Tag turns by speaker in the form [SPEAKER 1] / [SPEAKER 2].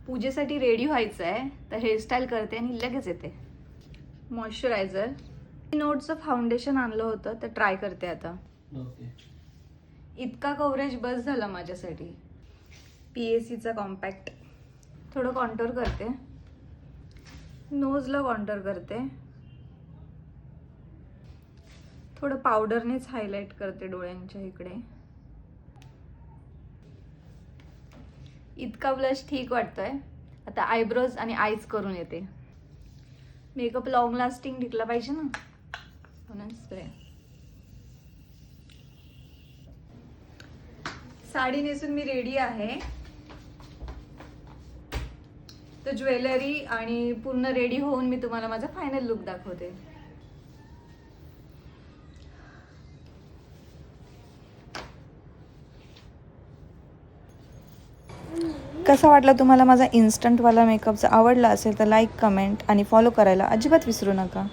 [SPEAKER 1] पूजेसाठी रेडी व्हायचं आहे, तर हेअरस्टाईल करते आणि लगेच येते. मॉइश्चरायझर, नोटचं फाउंडेशन आणलं होतं, तर ट्राय करते आता.
[SPEAKER 2] ओके.
[SPEAKER 1] इतका कव्हरेज बस झाला माझ्यासाठी. PACचा कॉम्पॅक्ट थोडं कॉन्टोर करते, नोजला कॉन्टोर करते, थोडं पावडरनेच हायलाइट करते डोळ्यांच्या इकडे. इतका ब्लश ठीक वाटतोय. आता आयब्रोज आणि आईज करून येते. मेकअप लॉंग लास्टिंग टिकला पाहिजे ना, म्हणून स्प्रे. साडी नेसून मी रेडी आहे. तर ज्वेलरी आणि पूर्ण रेडी होऊन मी तुम्हाला माझा फायनल लुक दाखवते. कसा वाटला तुम्हाला माझा इन्स्टंटवाला मेकअप? जर आवडला असेल तर लाईक, कमेंट आणि फॉलो करायला अजिबात विसरू नका.